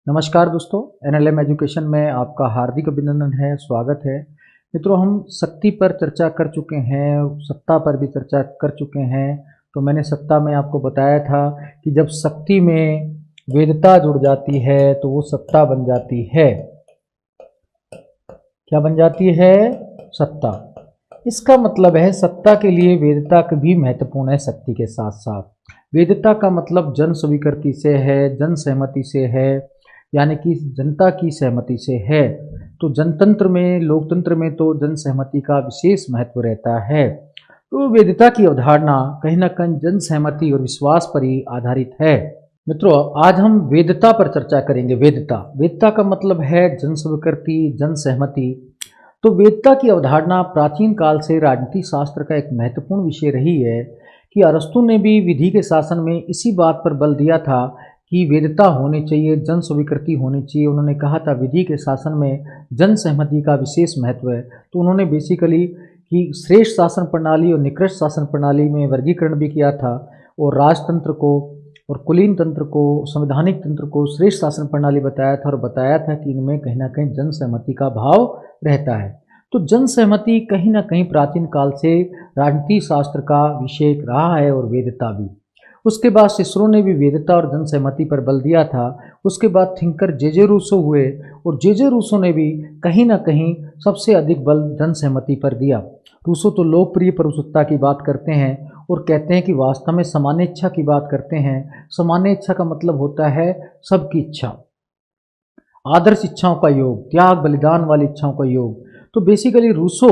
नमस्कार दोस्तों, NLM education में आपका हार्दिक अभिनंदन है, स्वागत है। मित्रों, हम शक्ति पर चर्चा कर चुके हैं, सत्ता पर भी चर्चा कर चुके हैं। तो मैंने सत्ता में आपको बताया था कि जब शक्ति में वेदता जुड़ जाती है तो वो सत्ता बन जाती है। क्या बन जाती है? सत्ता। इसका मतलब है सत्ता के लिए वेदता भी महत्वपूर्ण है शक्ति के साथ साथ। वेदता का मतलब जन स्वीकृति से है, जन सहमति से है, यानी कि जनता की सहमति से है। तो जनतंत्र में, लोकतंत्र में तो जन सहमति का विशेष महत्व रहता है। तो वेदता की अवधारणा कहीं ना कहीं जन सहमति और विश्वास पर ही आधारित है। मित्रों, आज हम वेदता पर चर्चा करेंगे। वेदता का मतलब है जन स्वीकृति, जन सहमति। तो वेदता की अवधारणा प्राचीन काल से राजनीति शास्त्र का एक महत्वपूर्ण विषय रही है कि अरस्तु ने भी विधि के शासन में इसी बात पर बल दिया था कि वेदता होनी चाहिए, जन स्वीकृति होनी चाहिए। उन्होंने कहा था विधि के शासन में जन सहमति का विशेष महत्व है। तो उन्होंने बेसिकली कि श्रेष्ठ शासन प्रणाली और निकृष्ट शासन प्रणाली में वर्गीकरण भी किया था, और राजतंत्र को और कुलीन तंत्र को, संवैधानिक तंत्र को श्रेष्ठ शासन प्रणाली बताया था, और बताया था कि इनमें कहीं ना कहीं जन सहमति का भाव रहता है। तो जन सहमति कहीं ना कहीं प्राचीन काल से राजनीति शास्त्र का विषय रहा है, और वेदता भी। उसके बाद सिसरो ने भी वेदता और जन सहमति पर बल दिया था। उसके बाद थिंकर जे रूसो हुए, और जे रूसो ने भी कहीं ना कहीं सबसे अधिक बल जन सहमति पर दिया। रूसो तो लोकप्रिय प्रभुसत्ता की बात करते हैं और कहते हैं कि वास्तव में सामान्य इच्छा की बात करते हैं। सामान्य इच्छा का मतलब होता है सबकी इच्छा, आदर्श इच्छाओं का योग, त्याग बलिदान वाली इच्छाओं का योग। तो बेसिकली रूसो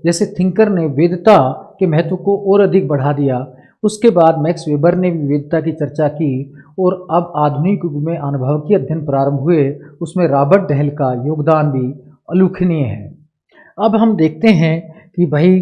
जैसे थिंकर ने वेदता के महत्व को और अधिक बढ़ा दिया। उसके बाद मैक्स वेबर ने भी वेदता की चर्चा की, और अब आधुनिक युग में अनुभवकीय अध्ययन प्रारंभ हुए। उसमें रॉबर्ट डहल का योगदान भी उल्लेखनीय है। अब हम देखते हैं कि भाई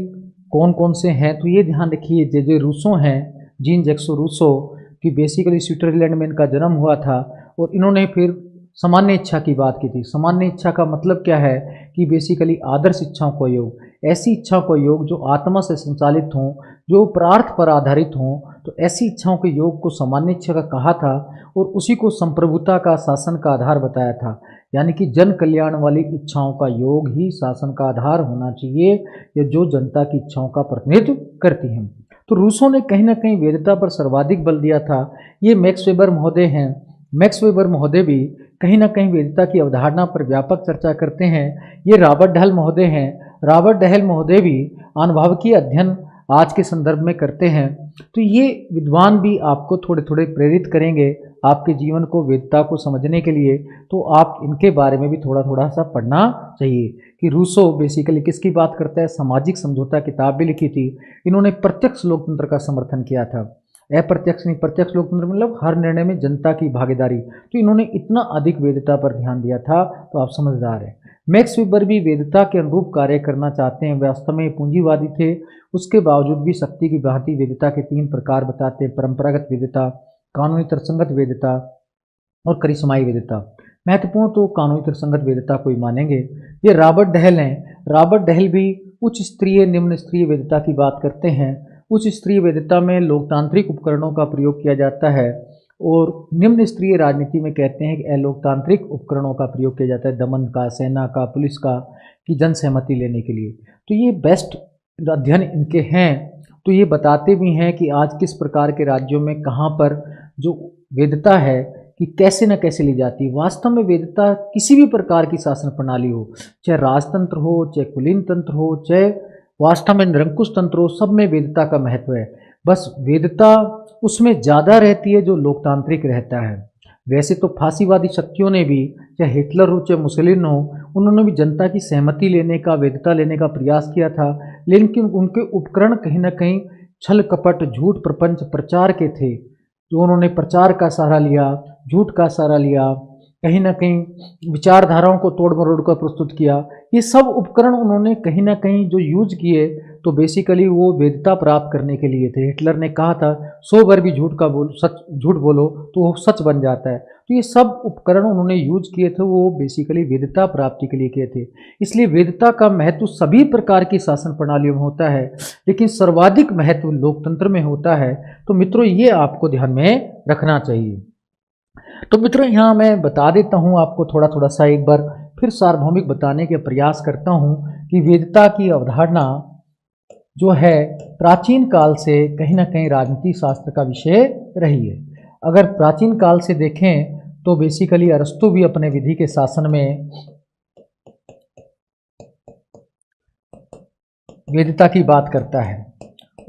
कौन कौन से हैं। तो ये ध्यान रखिए, जे रूसो हैं, जीन जैक्स रूसो, कि बेसिकली स्विट्जरलैंड में इनका जन्म हुआ था, और इन्होंने फिर सामान्य इच्छा की बात की थी। सामान्य इच्छा का मतलब क्या है कि बेसिकली आदर्श इच्छाओं का योग, ऐसी इच्छाओं का योग जो आत्मा से संचालित हों, जो प्रार्थ पर आधारित हों। तो ऐसी इच्छाओं के योग को सामान्य इच्छा का कहा था, और उसी को संप्रभुता का, शासन का आधार बताया था। यानी कि जन कल्याण वाली इच्छाओं का योग ही शासन का आधार होना चाहिए, या जो जनता की इच्छाओं का प्रतिनिधित्व करती हैं। तो रूसो ने कहीं ना कहीं वेदता पर सर्वाधिक बल दिया था। ये मैक्स वेबर महोदय हैं। मैक्स वेबर महोदय भी कहीं ना कहीं वेदता की अवधारणा पर व्यापक चर्चा करते हैं। ये रॉबर्ट डहल महोदय हैं। रॉबर्ट डहल महोदय भी अनुभवकीय अध्ययन आज के संदर्भ में करते हैं। तो ये विद्वान भी आपको थोड़े थोड़े प्रेरित करेंगे आपके जीवन को, वेदता को समझने के लिए। तो आप इनके बारे में भी थोड़ा थोड़ा सा पढ़ना चाहिए कि रूसो बेसिकली किसकी बात करता है। सामाजिक समझौता किताब भी लिखी थी। इन्होंने प्रत्यक्ष लोकतंत्र का समर्थन किया था। अप्रत्यक्ष नहीं, प्रत्यक्ष लोकतंत्र मतलब हर निर्णय में जनता की भागीदारी। तो इन्होंने इतना अधिक वेदता पर ध्यान दिया था। तो आप समझदार हैं। मैक्स वेबर भी वेदता के अनुरूप कार्य करना चाहते हैं। वास्तव में पूंजीवादी थे, उसके बावजूद भी शक्ति की भांति वेदता के 3 प्रकार बताते हैं: परंपरागत वेदता, कानूनी तर्कसंगत वेदता और करिश्माई वेदता। महत्वपूर्ण तो कानूनी तर्कसंगत वेदता को ही मानेंगे। ये रॉबर्ट डहल हैं। रॉबर्ट डहल भी उच्च स्तरीय, निम्न स्तरीय वेदता की बात करते हैं। उच्च स्तरीय वेदता में लोकतांत्रिक उपकरणों का प्रयोग किया जाता है, और निम्न स्तरीय राजनीति में कहते हैं कि अलोकतांत्रिक उपकरणों का प्रयोग किया जाता है, दमन का, सेना का, पुलिस का, की जन सहमति लेने के लिए। तो ये बेस्ट अध्ययन इनके हैं। तो ये बताते भी हैं कि आज किस प्रकार के राज्यों में कहाँ पर जो वेदता है कि कैसे न कैसे ली जाती है। वास्तव में वेदता किसी भी प्रकार की शासन प्रणाली हो, चाहे राजतंत्र हो, चाहे कुलीन तंत्र हो, चाहे वास्तव में निरंकुश तंत्र हो, सब में वेदता का महत्व है। बस वेदता उसमें ज़्यादा रहती है जो लोकतांत्रिक रहता है। वैसे तो फांसीवादी शक्तियों ने भी, चाहे हिटलर हो चाहे मुसोलिनी हो, उन्होंने भी जनता की सहमति लेने का, वेदता लेने का प्रयास किया था। लेकिन उनके उपकरण कहीं ना कहीं छल कपट, झूठ, प्रपंच, प्रचार के थे। तो उन्होंने प्रचार का सहारा लिया, झूठ का सहारा लिया, कहीं ना कहीं विचारधाराओं को तोड़ मरोड़ कर प्रस्तुत किया। ये सब उपकरण उन्होंने कहीं ना कहीं जो यूज किए, तो बेसिकली वो वेदता प्राप्त करने के लिए थे। हिटलर ने कहा था 100 बार भी झूठ बोलो तो वो सच बन जाता है। तो ये सब उपकरण उन्होंने यूज किए थे, वो बेसिकली वेदता प्राप्ति के लिए किए थे। इसलिए वेदता का महत्व सभी प्रकार की शासन प्रणालियों में होता है, लेकिन सर्वाधिक महत्व लोकतंत्र में होता है। तो मित्रों, ये आपको ध्यान में रखना चाहिए। तो मित्रों यहाँ मैं बता देता हूँ आपको थोड़ा थोड़ा सा एक बार फिर सार्वभौमिक बताने के प्रयास करता हूँ कि वेदता की अवधारणा जो है प्राचीन काल से कहीं ना कहीं राजनीति शास्त्र का विषय रही है। अगर प्राचीन काल से देखें तो बेसिकली अरस्तु भी अपने विधि के शासन में वेदता की बात करता है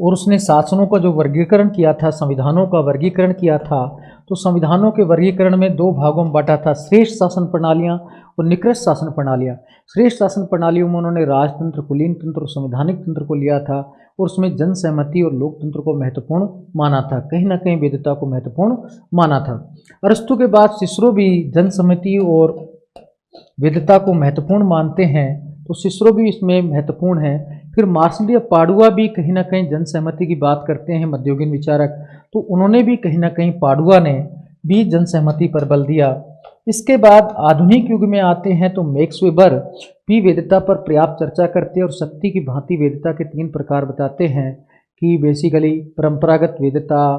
और उसने शासनों का जो वर्गीकरण किया था, संविधानों का वर्गीकरण किया था, तो संविधानों के वर्गीकरण में दो भागों में बांटा था, श्रेष्ठ शासन प्रणालियां और निकृष्ट शासन प्रणालियां। श्रेष्ठ शासन प्रणालियों में उन्होंने राजतंत्र, कुलीन तंत्र और संवैधानिक तंत्र को लिया था और उसमें जन सहमति और लोकतंत्र को महत्वपूर्ण माना था, कहीं ना कहीं वेदता को महत्वपूर्ण माना था। अरस्तु के बाद सिसरो भी जन सहमति और वेदता को महत्वपूर्ण मानते हैं, तो सिसरो भी इसमें महत्वपूर्ण है। फिर मार्सिलिया पाडुआ भी कहीं ना कहीं जन सहमति की बात करते हैं, मध्ययुगीन विचारक, तो उन्होंने भी कहीं ना कहीं पाडुआ ने भी जन सहमति पर बल दिया। इसके बाद आधुनिक युग में आते हैं तो मैक्स वेबर भी वेदता पर पर्याप्त चर्चा करते हैं और शक्ति की भांति वेदता के 3 प्रकार बताते हैं कि बेसिकली परंपरागत वेदता,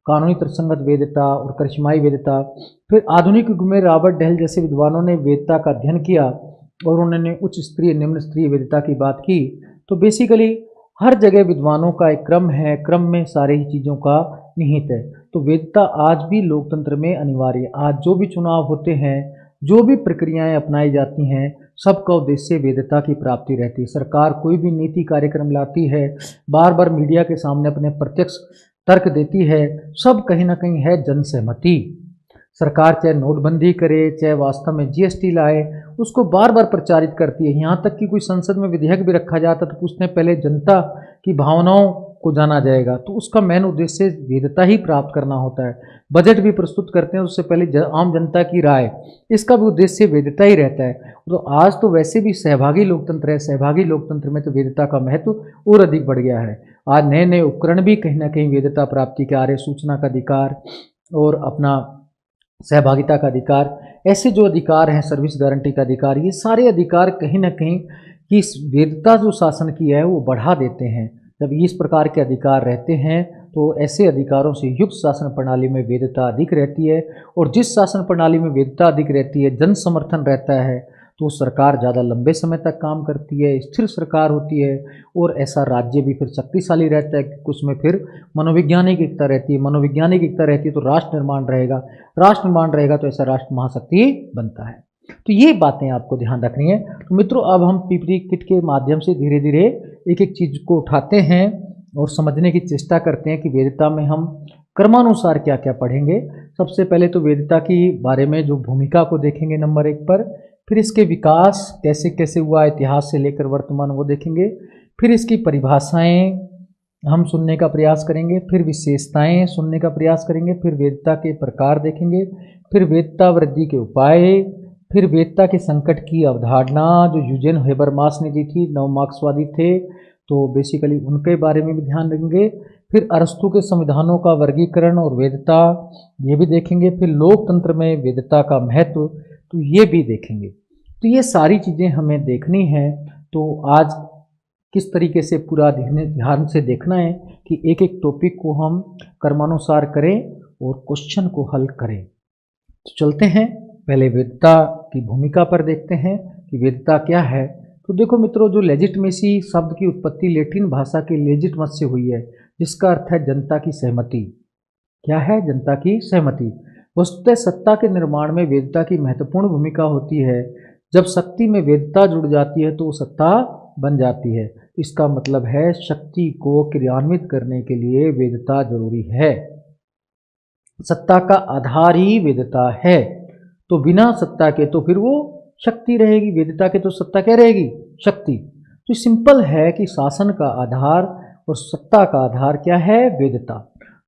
कानूनी तर्कसंगत वेदता और करिश्माई वेदता। फिर आधुनिक युग में रॉबर्ट डेल जैसे विद्वानों ने वेदता का अध्ययन किया और उन्होंने उच्च स्तरीय, निम्न स्तरीय वेदता की बात की। तो बेसिकली हर जगह विद्वानों का एक क्रम है, क्रम में सारे ही चीज़ों का निहित है। तो वेदता आज भी लोकतंत्र में अनिवार्य है। आज जो भी चुनाव होते हैं, जो भी प्रक्रियाएं अपनाई जाती हैं, सबका उद्देश्य वेदता की प्राप्ति रहती है। सरकार कोई भी नीति कार्यक्रम लाती है, बार बार मीडिया के सामने अपने प्रत्यक्ष तर्क देती है, सब कहीं ना कहीं है जन सहमति। सरकार चाहे नोटबंदी करे, चाहे वास्तव में जीएसटी लाए, उसको बार बार प्रचारित करती है। यहाँ तक कि कोई संसद में विधेयक भी रखा जाता तो पूछते हैं पहले जनता की भावनाओं को जाना जाएगा, तो उसका मेन उद्देश्य वेदता ही प्राप्त करना होता है। बजट भी प्रस्तुत करते हैं उससे पहले आम जनता की राय, इसका भी उद्देश्य वेदता ही रहता है। तो आज तो वैसे भी सहभागी लोकतंत्र है, सहभागी लोकतंत्र में तो वेदता का महत्व और अधिक बढ़ गया है। आज नए नए उपकरण भी कहीं ना कहीं वेदता प्राप्ति के आ रहे, सूचना का अधिकार और अपना सहभागिता का अधिकार, ऐसे जो अधिकार हैं, सर्विस गारंटी का अधिकार, ये सारे अधिकार कहीं ना कहीं की वेदता जो शासन की है वो बढ़ा देते हैं। जब इस प्रकार के अधिकार रहते हैं तो ऐसे अधिकारों से युक्त शासन प्रणाली में वेदता अधिक रहती है, और जिस शासन प्रणाली में वेदता अधिक रहती है, जन समर्थन रहता है, तो सरकार ज़्यादा लंबे समय तक काम करती है, स्थिर सरकार होती है, और ऐसा राज्य भी फिर शक्तिशाली रहता है क्योंकि उसमें फिर मनोवैज्ञानिक एकता रहती है। मनोवैज्ञानिक एकता रहती है तो राष्ट्र निर्माण रहेगा, राष्ट्र निर्माण रहेगा तो ऐसा राष्ट्र महाशक्ति बनता है। तो ये बातें आपको ध्यान रखनी है। तो मित्रों, अब हम पीपीटी किट के माध्यम से धीरे धीरे एक एक चीज़ को उठाते हैं और समझने की चेष्टा करते हैं कि वेदता में हम क्रमानुसार क्या क्या पढ़ेंगे। सबसे पहले तो वेदता की बारे में जो भूमिका को देखेंगे नंबर 1 पर, फिर इसके विकास कैसे कैसे हुआ, इतिहास से लेकर वर्तमान, वो देखेंगे। फिर इसकी परिभाषाएं हम सुनने का प्रयास करेंगे, फिर विशेषताएं सुनने का प्रयास करेंगे, फिर वेदता के प्रकार देखेंगे, फिर वेदता वृद्धि के उपाय, फिर वेदता के संकट की अवधारणा जो यूजेन हेबरमास ने दी थी, नव मार्क्सवादी थे, तो बेसिकली उनके बारे में भी ध्यान रखेंगे। फिर अरस्तु के संविधानों का वर्गीकरण और वेदता, ये भी देखेंगे। फिर लोकतंत्र में वेदता का महत्व, तो ये भी देखेंगे। तो ये सारी चीज़ें हमें देखनी है। तो आज किस तरीके से पूरा ध्यान से देखना है कि एक एक टॉपिक को हम क्रमानुसार करें और क्वेश्चन को हल करें। तो चलते हैं, पहले वेदता की भूमिका पर देखते हैं कि वेदता क्या है। तो देखो मित्रों, जो लेजिटमेसी शब्द की उत्पत्ति लैटिन भाषा के लेजिटमस से हुई है, जिसका अर्थ है जनता की सहमति। क्या है? जनता की सहमति। वस्तुतः सत्ता के निर्माण में वेदता की महत्वपूर्ण भूमिका होती है। जब शक्ति में वेदता जुड़ जाती है तो वो सत्ता बन जाती है। इसका मतलब है शक्ति को क्रियान्वित करने के लिए वेदता जरूरी है। सत्ता का आधार ही वेदता है, तो बिना सत्ता के तो फिर वो शक्ति रहेगी, वेदता के तो सत्ता क्या रहेगी? शक्ति। तो सिंपल है कि शासन का आधार और सत्ता का आधार क्या है? वेदता।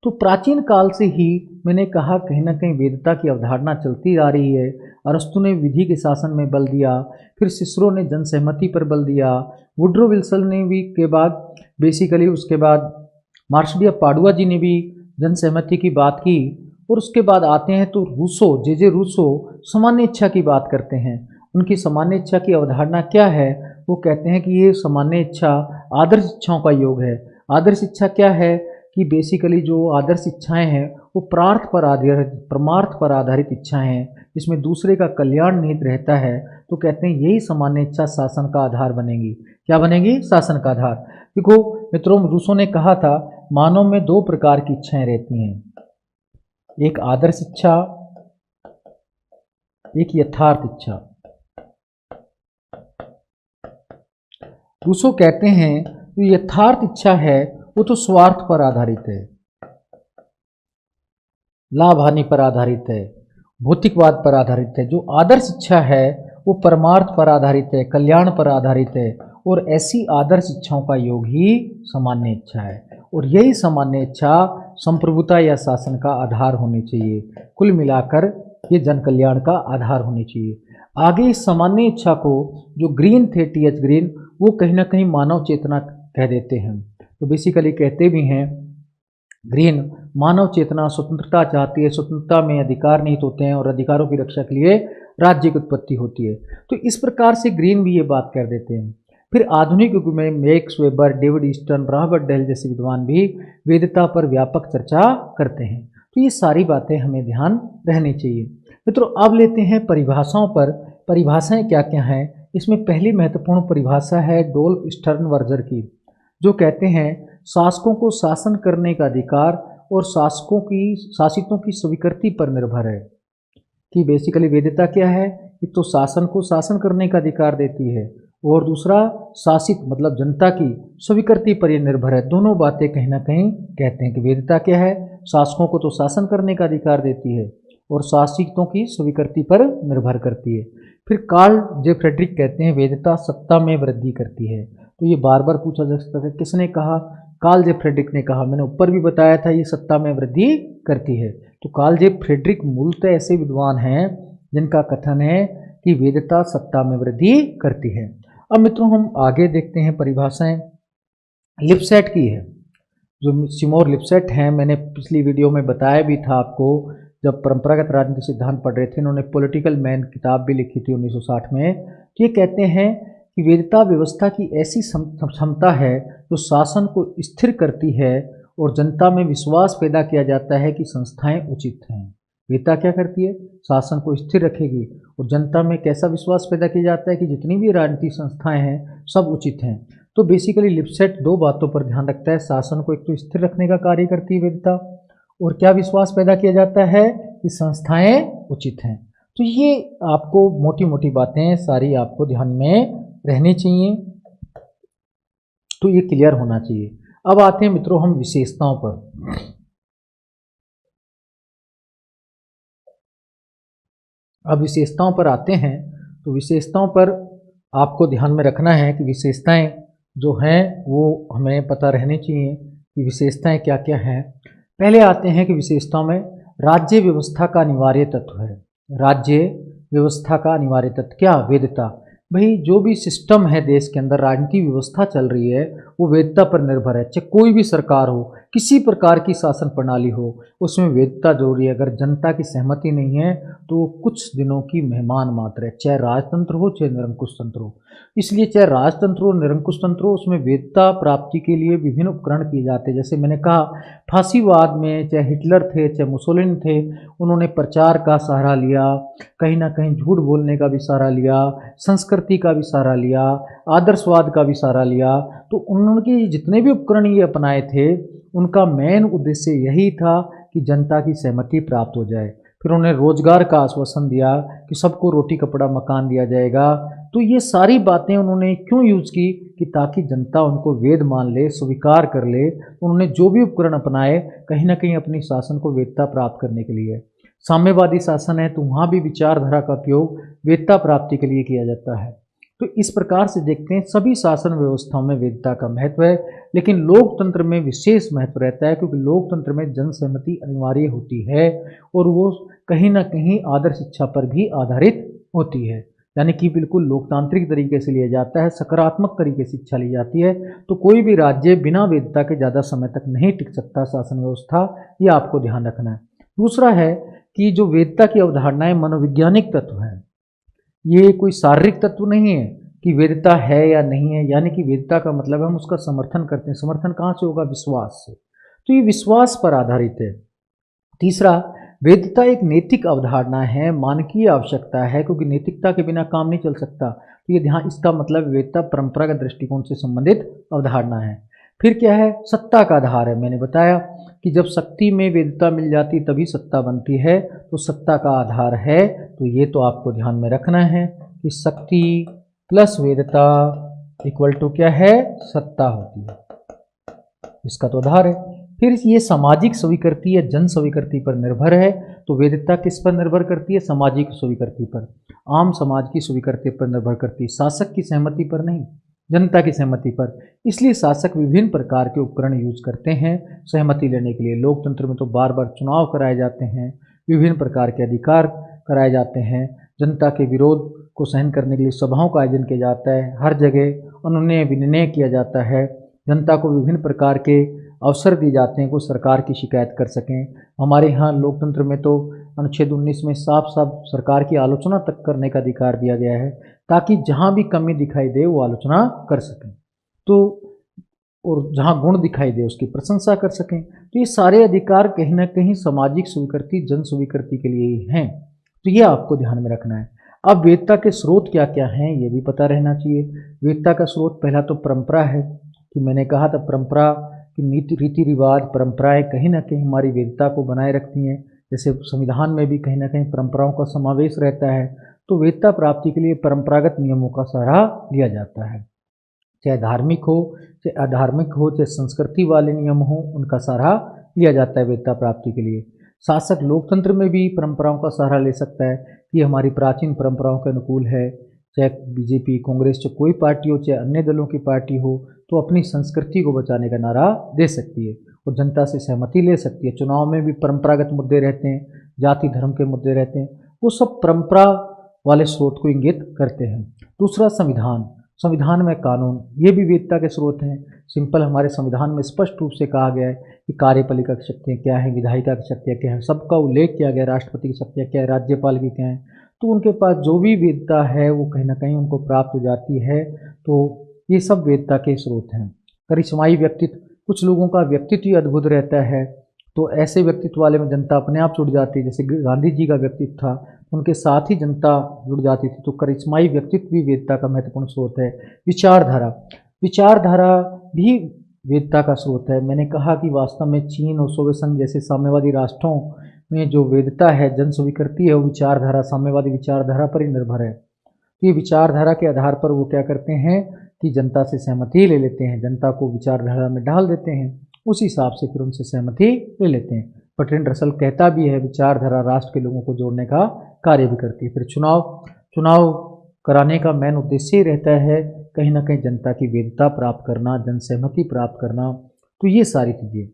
तो प्राचीन काल से ही मैंने कहा कहीं ना कहीं वेदता की अवधारणा चलती आ रही है। अरस्तु ने विधि के शासन में बल दिया, फिर सिसरो ने जनसहमति पर बल दिया, वुड्रो विल्सन ने भी के बाद बेसिकली उसके बाद मार्सिलिया पाडुआ जी ने भी जनसहमति की बात की, और उसके बाद आते हैं तो रूसो, जे रूसो सामान्य इच्छा की बात करते हैं। उनकी सामान्य इच्छा की अवधारणा क्या है? वो कहते हैं कि ये सामान्य इच्छा आदर्श इच्छाओं का योग है। आदर्श इच्छा क्या है? कि बेसिकली जो आदर्श इच्छाएं हैं वो वो परमार्थ पर आधारित इच्छा है, जिसमें दूसरे का कल्याण निहित रहता है, तो कहते हैं यही सामान्य इच्छा शासन का आधार बनेगी। क्या बनेगी? शासन का आधार। देखो मित्रों, रूसो ने कहा था मानव में दो प्रकार की इच्छाएं रहती हैं, एक आदर्श इच्छा, एक यथार्थ इच्छा। रूसो कहते हैं जो यथार्थ इच्छा है वो तो स्वार्थ पर आधारित है, लाभ हानि पर आधारित है, भौतिकवाद पर आधारित है। जो आदर्श इच्छा है वो परमार्थ पर आधारित है, कल्याण पर आधारित है, और ऐसी आदर्श इच्छाओं का योग ही सामान्य इच्छा है, और यही सामान्य इच्छा संप्रभुता या शासन का आधार होनी चाहिए। कुल मिलाकर ये जन कल्याण का आधार होनी चाहिए। आगे इस सामान्य इच्छा को जो ग्रीन थे, टीएच ग्रीन, वो कहीं ना कहीं मानव चेतना कह देते हैं। तो बेसिकली कहते भी हैं ग्रीन, मानव चेतना स्वतंत्रता चाहती है, स्वतंत्रता में अधिकार निहित होते हैं और अधिकारों की रक्षा के लिए राज्य की उत्पत्ति होती है। तो इस प्रकार से ग्रीन भी ये बात कर देते हैं। फिर आधुनिक युग में Max Weber, David Easton, Robert Dahl जैसे विद्वान भी वेदता पर व्यापक चर्चा करते हैं। तो ये सारी बातें हमें ध्यान रहनी चाहिए। मित्रों, अब लेते हैं परिभाषाओं पर। परिभाषाएं क्या क्या हैं? इसमें पहली महत्वपूर्ण परिभाषा है डोल्फ स्टर्नवर्जर की, जो कहते हैं शासकों को शासन करने का अधिकार और शासितों की स्वीकृति पर निर्भर है। कि बेसिकली वेदता क्या है? एक तो शासन को शासन करने का अधिकार देती है, और दूसरा शासित मतलब जनता की स्वीकृति पर यह निर्भर है। दोनों बातें कहीं ना कहीं कहते हैं कि वेदता क्या है? शासकों को तो शासन करने का अधिकार देती है और शासितों की स्वीकृति पर निर्भर करती है। फिर कार्ल जे फ्रेडरिक कहते हैं वेदता सत्ता में वृद्धि करती है। तो ये बार बार पूछा जा सकता है किसने कहा? कार्ल जे फ्रेडरिक ने कहा। मैंने ऊपर भी बताया था ये सत्ता में वृद्धि करती है। तो कार्ल जे फ्रेडरिक मूलतः ऐसे विद्वान हैं जिनका कथन है कि वेदता सत्ता में वृद्धि करती है। अब मित्रों हम आगे देखते हैं परिभाषाएं। लिपसेट की है, जो सिमोर लिपसेट हैं, मैंने पिछली वीडियो में बताया भी था आपको, जब परंपरागत राजनीति सिद्धांत पढ़ रहे थे। इन्होंने पॉलिटिकल मैन किताब भी लिखी थी 1960 में। तो ये कहते हैं कि वेदता व्यवस्था की ऐसी क्षमता है जो शासन को स्थिर करती है और जनता में विश्वास पैदा किया जाता है कि संस्थाएं उचित हैं। वेदता क्या करती है? शासन को स्थिर रखेगी और जनता में कैसा विश्वास पैदा किया जाता है कि जितनी भी राजनीतिक संस्थाएं हैं सब उचित हैं। तो बेसिकली लिपसेट दो बातों पर ध्यान रखता है। शासन को एक तो स्थिर रखने का कार्य करती है वेदता, और क्या विश्वास पैदा किया जाता है कि संस्थाएं उचित हैं। तो ये आपको मोटी मोटी बातें सारी आपको ध्यान में रहनी चाहिए, तो ये क्लियर होना चाहिए। अब आते हैं मित्रों हम विशेषताओं पर। अब विशेषताओं पर आते हैं। तो विशेषताओं पर आपको ध्यान में रखना है कि विशेषताएं जो हैं वो हमें पता रहनी चाहिए कि विशेषताएं क्या क्या हैं। पहले आते हैं कि विशेषताओं में राज्य व्यवस्था का अनिवार्य तत्व है। राज्य व्यवस्था का अनिवार्य तत्व क्या? वेदता। भाई जो भी सिस्टम है देश के अंदर, राजनीतिक व्यवस्था चल रही है, वो वेदता पर निर्भर है। चाहे कोई भी सरकार हो, किसी प्रकार की शासन प्रणाली हो, उसमें वेदता जरूरी है। अगर जनता की सहमति नहीं है तो वो कुछ दिनों की मेहमान मात्र है, चाहे राजतंत्र हो चाहे निरंकुश तंत्र हो। इसलिए चाहे राजतंत्र हो निरंकुश तंत्र हो, उसमें वेदता प्राप्ति के लिए विभिन्न उपकरण किए जाते हैं। जैसे मैंने कहा फांसीवाद में चाहे हिटलर थे चाहे मुसोलिनी थे, उन्होंने प्रचार का सहारा लिया, कहीं ना कहीं झूठ बोलने का भी सहारा लिया, संस्कृति का भी सहारा लिया, आदर्शवाद का भी सहारा लिया। तो उनके जितने भी उपकरण ये अपनाए थे, उनका मेन उद्देश्य यही था कि जनता की सहमति प्राप्त हो जाए। फिर उन्हें रोजगार का आश्वासन दिया कि सबको रोटी कपड़ा मकान दिया जाएगा। तो ये सारी बातें उन्होंने क्यों यूज की? कि ताकि जनता उनको वेद मान ले, स्वीकार कर ले। उन्होंने जो भी उपकरण अपनाए कहीं ना कहीं अपनी शासन को वेदता प्राप्त करने के लिए। साम्यवादी शासन है तो वहाँ भी विचारधारा का उपयोग वेदता प्राप्ति के लिए किया जाता है। तो इस प्रकार से देखते हैं सभी शासन व्यवस्थाओं में वेदता का महत्व है, लेकिन लोकतंत्र में विशेष महत्व रहता है, क्योंकि लोकतंत्र में जनसहमति अनिवार्य होती है और वो कहीं ना कहीं आदर्श इच्छा पर भी आधारित होती है। यानी कि बिल्कुल लोकतांत्रिक तरीके से लिया जाता है, सकारात्मक तरीके से इच्छा ली जाती है। तो कोई भी राज्य बिना वेदता के ज़्यादा समय तक नहीं टिक सकता शासन व्यवस्था, ये आपको ध्यान रखना है। दूसरा है कि जो वेदता की अवधारणाएं मनोवैज्ञानिक तत्व है, ये कोई शारीरिक तत्व नहीं है कि वेदता है या नहीं है। यानी कि वेदता का मतलब हम उसका समर्थन करते हैं। समर्थन कहाँ से होगा? विश्वास से। तो ये विश्वास पर आधारित है। तीसरा, वैधता एक नैतिक अवधारणा है, मानकीय आवश्यकता है, क्योंकि नैतिकता के बिना काम नहीं चल सकता। तो ये ध्यान, इसका मतलब वैधता परंपरागत दृष्टिकोण से संबंधित अवधारणा है। फिर क्या है, सत्ता का आधार है। मैंने बताया कि जब शक्ति में वैधता मिल जाती तभी सत्ता बनती है, तो सत्ता का आधार है। तो ये तो आपको ध्यान में रखना है कि शक्ति प्लस वैधता इक्वल टू क्या है, सत्ता होती है। इसका तो आधार है। फिर ये सामाजिक स्वीकृति या जन स्वीकृति पर निर्भर है। तो वैधता किस पर निर्भर करती है, सामाजिक स्वीकृति पर, आम समाज की स्वीकृति पर निर्भर करती है, शासक की सहमति पर नहीं, जनता की सहमति पर। इसलिए शासक विभिन्न प्रकार के उपकरण यूज करते हैं सहमति लेने के लिए। लोकतंत्र में तो बार बार चुनाव कराए जाते हैं, विभिन्न प्रकार के अधिकार कराए जाते हैं, जनता के विरोध को सहन करने के लिए सभाओं का आयोजन किया जाता है, हर जगह अनुनय विनिमय किया जाता है, जनता को विभिन्न प्रकार के अवसर दिए जाते हैं, को सरकार की शिकायत कर सकें। हमारे यहाँ लोकतंत्र में तो अनुच्छेद 19 में साफ साफ सरकार की आलोचना तक करने का अधिकार दिया गया है, ताकि जहाँ भी कमी दिखाई दे वो आलोचना कर सकें, तो और जहाँ गुण दिखाई दे उसकी प्रशंसा कर सकें। तो ये सारे अधिकार कहीं ना कहीं सामाजिक स्वीकृति, जन स्वीकृति के लिए ही हैं। तो ये आपको ध्यान में रखना है। अब वैधता के स्रोत क्या क्या हैं ये भी पता रहना चाहिए। वैधता का स्रोत पहला तो परंपरा है, कि मैंने कहा था परंपरा की नीति, रीति रिवाज, परंपराएं कहीं ना कहीं हमारी वैधता को बनाए रखती हैं। जैसे संविधान में भी कहीं ना कहीं परंपराओं का समावेश रहता है। तो वैधता प्राप्ति के लिए परंपरागत नियमों का सहारा लिया जाता है, चाहे धार्मिक हो, चाहे अधार्मिक हो, चाहे संस्कृति वाले नियम हो, उनका सहारा लिया जाता है वैधता प्राप्ति के लिए। शासक लोकतंत्र में भी परंपराओं का सहारा ले सकता है कि हमारी प्राचीन परंपराओं के अनुकूल है, चाहे बीजेपी, कांग्रेस, चाहे कोई पार्टी हो, चाहे अन्य दलों की पार्टी हो, तो अपनी संस्कृति को बचाने का नारा दे सकती है और जनता से सहमति ले सकती है। चुनाव में भी परंपरागत मुद्दे रहते हैं, जाति धर्म के मुद्दे रहते हैं, वो सब परंपरा वाले स्रोत को इंगित करते हैं। दूसरा, संविधान, संविधान में कानून, ये भी वैधता के स्रोत हैं। सिंपल, हमारे संविधान में स्पष्ट रूप से कहा गया है कि कार्यपालिका की शक्तियाँ क्या हैं, विधायिका की शक्तियाँ क्या हैं, सबका उल्लेख किया गया, राष्ट्रपति की शक्तियाँ क्या है, राज्यपाल की क्या हैं। तो उनके पास जो भी वैधता है वो कहीं ना कहीं उनको प्राप्त हो जाती है। तो ये सब वैधता के स्रोत हैं। करिश्माई व्यक्तित्व, कुछ लोगों का व्यक्तित्व ही अद्भुत रहता है, तो ऐसे व्यक्तित्व वाले में जनता अपने आप जुड़ जाती है। जैसे गांधी जी का व्यक्तित्व था, उनके साथ ही जनता जुड़ जाती थी। तो करिश्माई व्यक्तित्व भी वैधता का महत्वपूर्ण स्रोत है। विचारधारा, विचारधारा भी वैधता का स्रोत है। मैंने कहा कि वास्तव में चीन और सोवियत संघ जैसे साम्यवादी राष्ट्रों में जो वैधता है, जन स्वीकृति है, वो विचारधारा, साम्यवादी विचारधारा पर ही निर्भर है। तो ये विचारधारा के आधार पर वो क्या करते हैं कि जनता से सहमति ले लेते हैं, जनता को विचारधारा में डाल देते हैं, उस हिसाब से फिर उनसे सहमति ले लेते हैं। बर्ट्रैंड रसल कहता भी है विचारधारा राष्ट्र के लोगों को जोड़ने का कार्य भी करती है। फिर चुनाव कराने का मेन उद्देश्य ही रहता है कहीं ना कहीं जनता की वैधता प्राप्त करना, जन सहमति प्राप्त करना। तो ये सारी चीज़ें,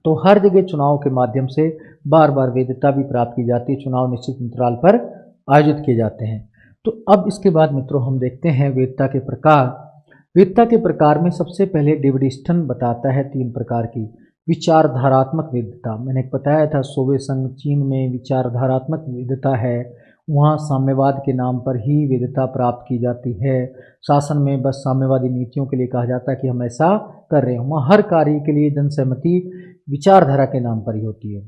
तो हर जगह चुनाव के माध्यम से बार बार वैधता भी प्राप्त की जाती है, चुनाव निश्चित अंतराल पर आयोजित किए जाते हैं। तो अब इसके बाद मित्रों हम देखते हैं वैधता के प्रकार। वैधता के प्रकार में सबसे पहले डेविड स्टन बताता है 3 प्रकार की विचारधारात्मक वैधता। मैंने बताया था सोवियत संघ, चीन में विचारधारात्मक वैधता है, वहाँ साम्यवाद के नाम पर ही वैधता प्राप्त की जाती है। शासन में बस साम्यवादी नीतियों के लिए कहा जाता है कि हम ऐसा कर रहे हैं, वहाँ हर कार्य के लिए जनसहमति विचारधारा के नाम पर ही होती है।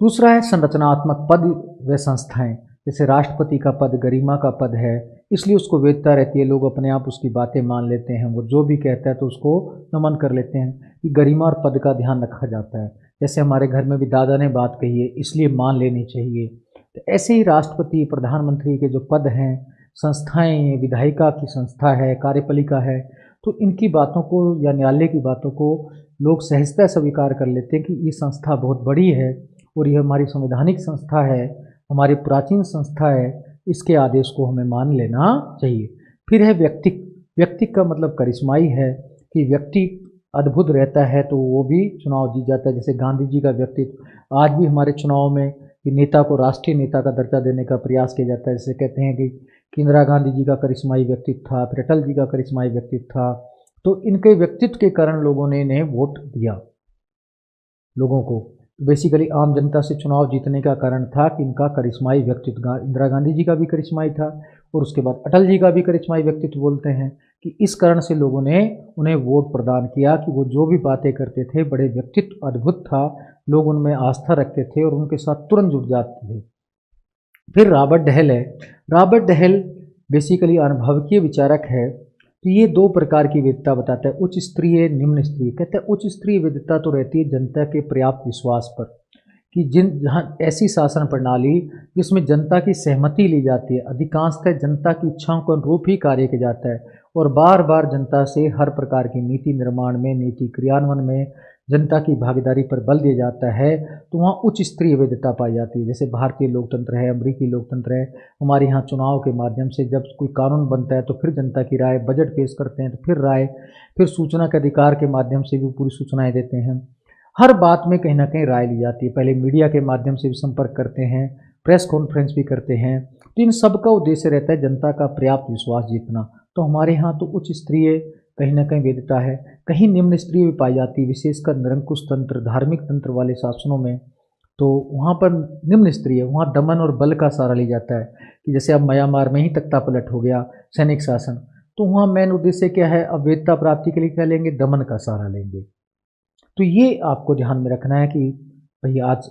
दूसरा है संरचनात्मक पद व संस्थाएं, जैसे राष्ट्रपति का पद गरिमा का पद है, इसलिए उसको वैधता रहती है, लोग अपने आप उसकी बातें मान लेते हैं, वो जो भी कहता है तो उसको नमन कर लेते हैं कि गरिमा और पद का ध्यान रखा जाता है। जैसे हमारे घर में भी दादा ने बात कही है इसलिए मान लेनी चाहिए। तो ऐसे ही राष्ट्रपति, प्रधानमंत्री के जो पद हैं, संस्थाएं, विधायिका की संस्था है, कार्यपालिका है, तो इनकी बातों को या न्यायालय की बातों को लोग सहजता स्वीकार कर लेते हैं कि ये संस्था बहुत बड़ी है और ये हमारी संवैधानिक संस्था है, हमारी प्राचीन संस्था है, इसके आदेश को हमें मान लेना चाहिए। फिर है व्यक्तिक, व्यक्तिक का मतलब करिश्माई है कि व्यक्ति अद्भुत रहता है तो वो भी चुनाव जीत जाता है। जैसे गांधी जी का व्यक्तित्व, आज भी हमारे चुनाव में कि नेता को राष्ट्रीय नेता का दर्जा देने का प्रयास किया जाता है। जैसे कहते हैं कि इंदिरा गांधी जी का करिश्माई व्यक्तित्व था, फिर अटल जी का करिश्माई व्यक्तित्व था, तो इनके व्यक्तित्व के कारण लोगों ने इन्हें वोट दिया। लोगों को बेसिकली आम जनता से चुनाव जीतने का कारण था कि इनका करिश्माई व्यक्तित्व, इंदिरा गांधी जी का भी करिश्माई था और उसके बाद अटल जी का भी करिश्माई व्यक्तित्व बोलते हैं कि इस कारण से लोगों ने उन्हें वोट प्रदान किया कि वो जो भी बातें करते थे बड़े व्यक्तित्व अद्भुत था, लोग उनमें आस्था रखते थे और उनके साथ तुरंत जुड़ जाते थे। फिर रॉबर्ट डहेल है। रॉबर्ट डहेल बेसिकली अनुभवकीय विचारक है। तो ये दो प्रकार की वेदता बताता है, उच्च स्तरीय, निम्न स्तरीय। कहते हैं उच्च स्तरीय वेदता तो रहती है जनता के पर्याप्त विश्वास पर, कि जहाँ ऐसी शासन प्रणाली जिसमें जनता की सहमति ली जाती है, अधिकांशतः जनता की इच्छाओं को अनुरूप ही कार्य किया जाता है और बार बार जनता से हर प्रकार की नीति निर्माण में, नीति क्रियान्वयन में जनता की भागीदारी पर बल दिया जाता है, तो वहाँ उच्च स्तरीय वेदता पाई जाती है। जैसे भारतीय लोकतंत्र है, अमेरिकी लोकतंत्र है। हमारे यहाँ चुनाव के माध्यम से जब कोई कानून बनता है तो फिर जनता की राय, बजट पेश करते हैं तो फिर राय, फिर सूचना के अधिकार के माध्यम से भी पूरी सूचनाएं देते हैं। हर बात में कहीं ना कहीं राय ली जाती है। पहले मीडिया के माध्यम से भी संपर्क करते हैं, प्रेस कॉन्फ्रेंस भी करते हैं। तो इन सब का उद्देश्य रहता है जनता का पर्याप्त विश्वास जीतना। तो हमारे यहाँ तो उच्च स्तरीय कहीं ना कहीं वेदता है, कहीं निम्न स्तरीय भी पाई जाती है, विशेषकर निरंकुश तंत्र, धार्मिक तंत्र वाले शासनों में। तो वहाँ पर निम्न स्तरीय, वहाँ दमन और बल का सहारा लिया जाता है, कि जैसे अब म्यांमार में ही तख्ता पलट हो गया, सैनिक शासन, तो वहाँ मेन उद्देश्य क्या है, अब वेदता प्राप्ति के लिए क्या लेंगे, दमन का सहारा लेंगे। तो ये आपको ध्यान में रखना है कि भाई आज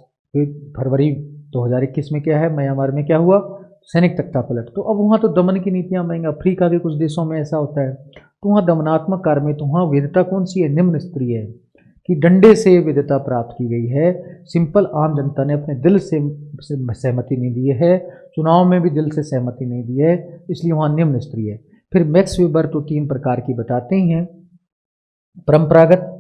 फरवरी 2021 में क्या है, म्यांमार में क्या हुआ, सैनिक तख्ता पलट। तो अब वहाँ तो दमन की नीतियाँ मांगेंगे। अफ्रीका के कुछ देशों में ऐसा होता है, तो वहाँ दमनात्मक कार्य में, तो वहाँ वेदता कौन सी है, निम्न स्तरीय है, कि डंडे से वेदता प्राप्त की गई है। सिंपल आम जनता ने अपने दिल से सहमति नहीं दी है, चुनाव में भी दिल से सहमति नहीं दी है, इसलिए वहाँ निम्न स्तरीय है। फिर मैक्स वेबर तो 3 प्रकार की बताते ही हैं, परंपरागत,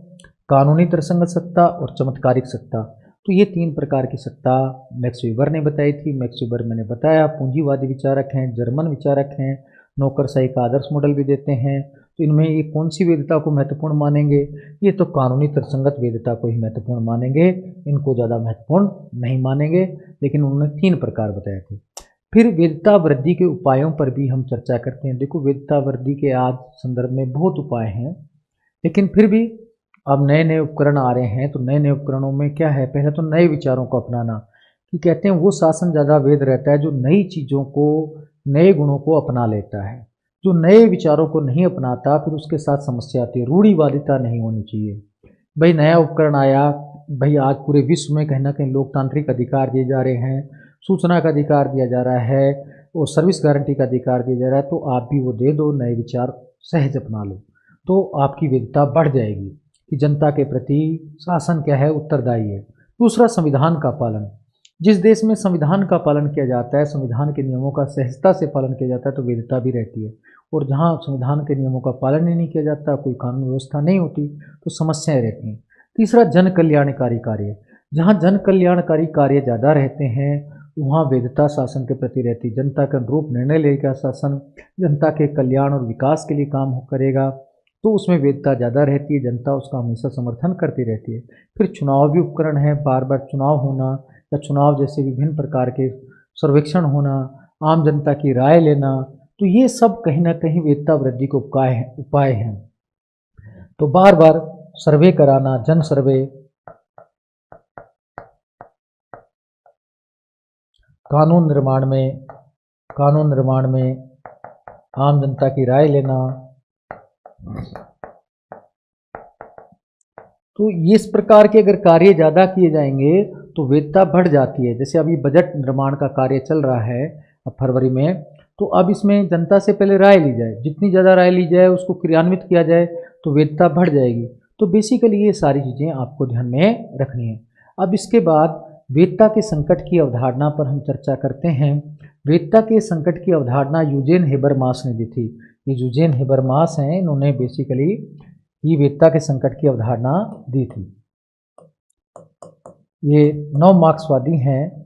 कानूनी तर्कसंगत सत्ता और चमत्कारिक सत्ता। तो ये 3 प्रकार की सत्ता मैक्स वेबर ने बताई थी। मैक्स वेबर मैंने बताया पूंजीवादी विचारक हैं, जर्मन विचारक हैं, नौकरशाही का आदर्श मॉडल भी देते हैं। तो इनमें ये कौन सी वेदता को महत्वपूर्ण मानेंगे, ये तो कानूनी तर्कसंगत वेदता को ही महत्वपूर्ण मानेंगे, इनको ज़्यादा महत्वपूर्ण नहीं मानेंगे। लेकिन उन्होंने 3 प्रकार बताए थे। फिर वेदता वृद्धि के उपायों पर भी हम चर्चा करते हैं। देखो वेदता वृद्धि के आज संदर्भ में बहुत उपाय हैं, लेकिन फिर भी अब नए नए उपकरण आ रहे हैं। तो नए नए उपकरणों में क्या है, पहले तो नए विचारों को अपनाना, कि कहते हैं वो शासन ज़्यादा वेद रहता है जो नई चीज़ों को, नए गुणों को अपना लेता है। जो नए विचारों को नहीं अपनाता फिर उसके साथ समस्या आती है। रूढ़िवादिता नहीं होनी चाहिए। भाई नया उपकरण आया, भाई आज पूरे विश्व में कहीं ना कहीं लोकतांत्रिक अधिकार दिए जा रहे हैं, सूचना का अधिकार दिया जा रहा है और सर्विस गारंटी का अधिकार दिया जा रहा है, तो आप भी वो दे दो, नए विचार सहज अपना लो, तो आपकी वेदता बढ़ जाएगी कि जनता के प्रति शासन क्या है, उत्तरदायी है। दूसरा, संविधान का पालन। जिस देश में संविधान का पालन किया जाता है, संविधान के नियमों का सहजता से पालन किया जाता है, तो वेदता भी रहती है। और जहाँ संविधान के नियमों का पालन ही नहीं किया जाता, कोई कानून व्यवस्था नहीं होती, तो समस्याएं रहती हैं। तीसरा, जन कल्याणकारी कार्य। जहाँ जन कल्याणकारी कार्य ज़्यादा रहते हैं वहाँ वेदता शासन के प्रति रहती। जनता के अनुरूप निर्णय लेगा शासन, जनता के कल्याण और विकास के लिए काम करेगा, तो उसमें वेदता ज़्यादा रहती है, जनता उसका हमेशा समर्थन करती रहती है। फिर चुनाव भी उपकरण है, बार बार चुनाव होना या चुनाव जैसे विभिन्न प्रकार के सर्वेक्षण होना, आम जनता की राय लेना, तो ये सब कहीं ना कहीं वेदता वृद्धि के उपाय हैं। तो बार बार सर्वे कराना, जन सर्वे, कानून निर्माण में आम जनता की राय लेना, तो इस प्रकार के अगर कार्य ज़्यादा किए जाएंगे तो वेदता बढ़ जाती है। जैसे अभी बजट निर्माण का कार्य चल रहा है अब फरवरी में, तो अब इसमें जनता से पहले राय ली जाए, जितनी ज़्यादा राय ली जाए उसको क्रियान्वित किया जाए तो वेदता बढ़ जाएगी। तो बेसिकली ये सारी चीज़ें आपको ध्यान में रखनी है। अब इसके बाद वेदता के संकट की अवधारणा पर हम चर्चा करते हैं। वेदता के संकट की अवधारणा यूजेन हेबरमास ने दी थी। ये यूजेन हेबरमास हैं, इन्होंने बेसिकली ये वेदता के संकट की अवधारणा दी थी। ये 9 मार्क्सवादी हैं,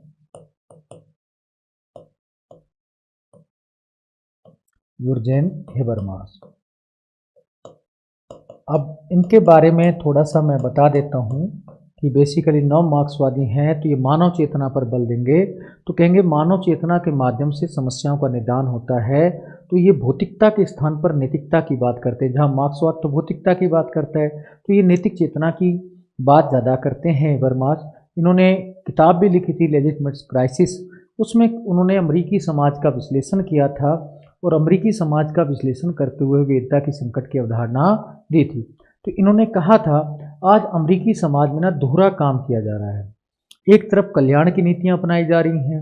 यूजेन हेबरमास। अब इनके बारे में थोड़ा सा मैं बता देता हूँ कि बेसिकली 9 मार्क्सवादी हैं। तो ये मानव चेतना पर बल देंगे, तो कहेंगे मानव चेतना के माध्यम से समस्याओं का निदान होता है। तो ये भौतिकता के स्थान पर नैतिकता की बात करते हैं। जहाँ मार्क्सवाद तो भौतिकता की बात करता है, तो ये नैतिक चेतना की बात ज़्यादा करते हैं हेबरमास। इन्होंने किताब भी लिखी थी लेजिटिमेट क्राइसिस, उसमें उन्होंने अमेरिकी समाज का विश्लेषण किया था और अमेरिकी समाज का विश्लेषण करते हुए वेदता की संकट की अवधारणा दी थी। तो इन्होंने कहा था आज अमेरिकी समाज में ना दोहरा काम किया जा रहा है। एक तरफ कल्याण की नीतियां अपनाई जा रही हैं,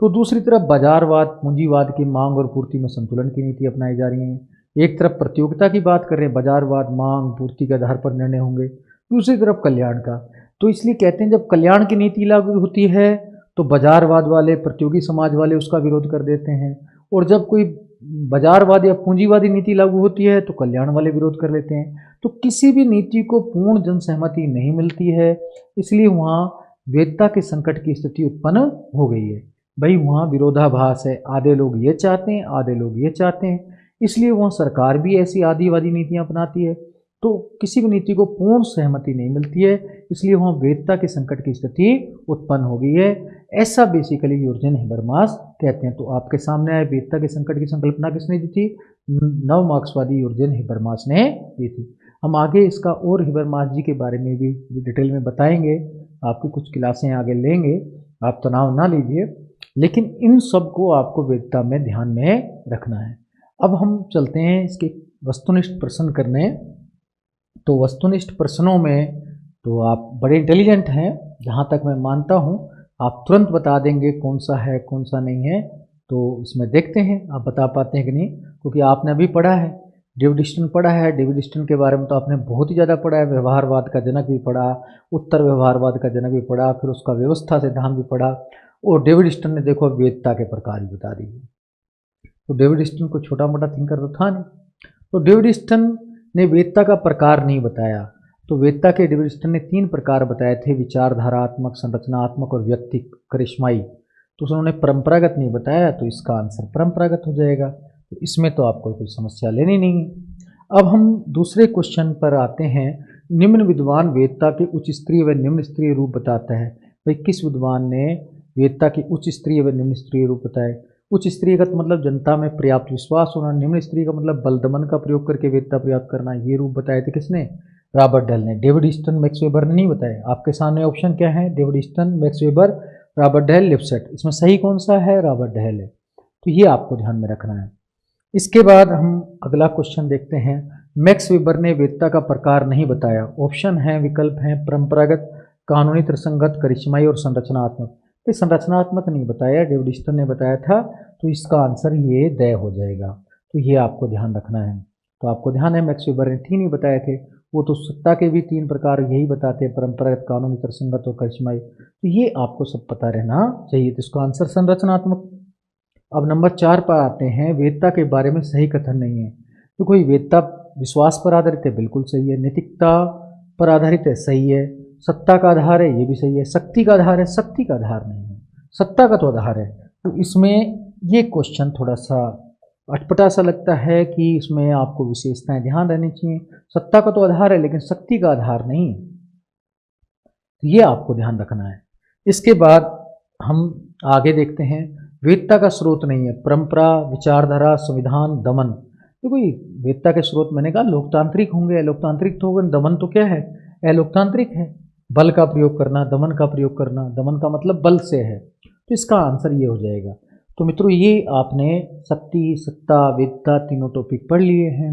तो दूसरी तरफ बाजारवाद पूंजीवाद की मांग और पूर्ति में संतुलन की नीति अपनाई जा रही है। एक तरफ प्रतियोगिता की बात कर रहे हैं, बाजारवाद मांग पूर्ति के आधार पर निर्णय होंगे, दूसरी तरफ कल्याण का। तो इसलिए कहते हैं जब कल्याण की नीति लागू होती है तो बाजारवाद वाले प्रतियोगी समाज वाले उसका विरोध कर देते हैं, और जब कोई बाजारवाद या पूंजीवादी नीति लागू होती है तो कल्याण वाले विरोध कर लेते हैं। तो किसी भी नीति को पूर्ण जन सहमति नहीं मिलती है, इसलिए वहाँ वेदता के संकट की स्थिति उत्पन्न हो गई है। भाई वहाँ विरोधाभास है, आधे लोग ये चाहते हैं आधे लोग ये चाहते हैं, इसलिए वहाँ सरकार भी ऐसी आदिवादी नीतियाँ अपनाती है, तो किसी भी नीति को पूर्ण सहमति नहीं मिलती है, इसलिए वहाँ वेदता के संकट की स्थिति उत्पन्न हो गई है। ऐसा बेसिकली यूर्जेन हेबरमास कहते हैं। तो आपके सामने आए वेदता के संकट की संकल्पना किसने दी थी? नव मार्क्सवादी यूर्जेन हेबरमास ने दी थी। हम आगे इसका और हेबरमास जी के बारे में भी डिटेल में बताएंगे, आपकी कुछ क्लासें आगे लेंगे, आप तनाव ना लीजिए, लेकिन इन सब को आपको वेदता में ध्यान में रखना है। अब हम चलते हैं इसके वस्तुनिष्ठ प्रश्न करने। तो वस्तुनिष्ठ प्रश्नों में तो आप बड़े इंटेलिजेंट हैं, जहाँ तक मैं मानता हूँ आप तुरंत बता देंगे कौन सा है कौन सा नहीं है। तो इसमें देखते हैं आप बता पाते हैं कि नहीं, क्योंकि आपने अभी पढ़ा है, डेविड ह्यूस्टन पढ़ा है। डेविड ह्यूस्टन के बारे में तो आपने बहुत ही ज़्यादा पढ़ा है, व्यवहारवाद का जनक भी पढ़ा, उत्तर व्यवहारवाद का जनक भी पढ़ा, फिर उसका व्यवस्था सिद्धांत भी पढ़ा, और डेविड ह्यूस्टन ने देखो वेदता के प्रकार भी बता दिए। तो डेविड ह्यूस्टन को छोटा मोटा थिंकर तो था नहीं, तो डेविड ह्यूस्टन ने वेदता का प्रकार नहीं बताया। तो वेदता के डेविड ह्यूस्टन ने 3 प्रकार बताए थे, विचारधारात्मक, संरचनात्मक और व्यक्ति करिश्माई। तो उन्होंने परंपरागत नहीं बताया, तो इसका आंसर परंपरागत हो जाएगा। तो इसमें तो आपको कोई समस्या लेनी नहीं है। अब हम दूसरे क्वेश्चन पर आते हैं। निम्न विद्वान वेदता के उच्च स्तरीय व निम्न स्तरीय रूप बताता है। भाई किस विद्वान ने वेदता के उच्च स्तरीय व निम्न स्तरीय रूप बताए? उच्च स्तरीय का मतलब जनता में पर्याप्त विश्वास होना, निम्न स्तरीय का मतलब बल दमन का प्रयोग करके वेदता प्राप्त करना। ये रूप बताए थे किसने? रॉबर्ट डेल ने। डेविड ह्यूस्टन, मैक्स वेबर ने नहीं बताया। आपके सामने ऑप्शन क्या है? David Huston, Max Weber, Robert Dahl, Lipset. इसमें सही कौन सा है? रॉबर्ट डेल है। तो ये आपको ध्यान में रखना है। इसके बाद हम अगला क्वेश्चन देखते हैं। मैक्स वेबर ने वेदता का प्रकार नहीं बताया। ऑप्शन है, विकल्प हैं, परंपरागत, कानूनी तर्कसंगत, करिश्माई और संरचनात्मक। तो संरचनात्मक नहीं बताया, डेविड ह्यूस्टन ने बताया था, तो इसका आंसर ये द हो जाएगा। तो ये आपको ध्यान रखना है। तो आपको ध्यान है मैक्स वेबर ने 3 ही बताए थे, वो तो सत्ता के भी 3 प्रकार यही बताते हैं, परंपरागत, कानूनी तर्कसंगत और करिश्माई। तो ये आपको सब पता रहना चाहिए। तो इसका आंसर संरचनात्मक। अब नंबर 4 पर आते हैं। वेदता के बारे में सही कथन नहीं है। तो कोई वेदता विश्वास पर आधारित है, बिल्कुल सही है। नैतिकता पर आधारित है, सही है। सत्ता का आधार है, ये भी सही है। शक्ति का आधार है, शक्ति का आधार नहीं है, सत्ता का तो आधार है। तो इसमें ये क्वेश्चन थोड़ा सा अटपटा सा लगता है कि इसमें आपको विशेषताएं ध्यान रहनी चाहिए। सत्ता का तो आधार है लेकिन शक्ति का आधार नहीं, तो ये आपको ध्यान रखना है। इसके बाद हम आगे देखते हैं। वेदता का स्रोत नहीं है, परंपरा, विचारधारा, संविधान, दमन। तो कोई वेदता के स्रोत मैंने कहा लोकतांत्रिक होंगे, लोकतांत्रिक तो होंगे। दमन तो क्या है? अलोकतांत्रिक है। बल का प्रयोग करना, दमन का प्रयोग करना, दमन का मतलब बल से है। तो इसका आंसर ये हो जाएगा। तो मित्रों ये आपने शक्ति, सत्ता, वेदता तीनों टॉपिक पढ़ लिए हैं।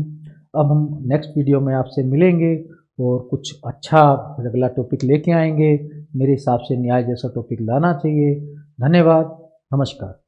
अब हम नेक्स्ट वीडियो में आपसे मिलेंगे और कुछ अच्छा अगला टॉपिक लेके आएंगे। मेरे हिसाब से न्याय जैसा टॉपिक लाना चाहिए। धन्यवाद, नमस्कार।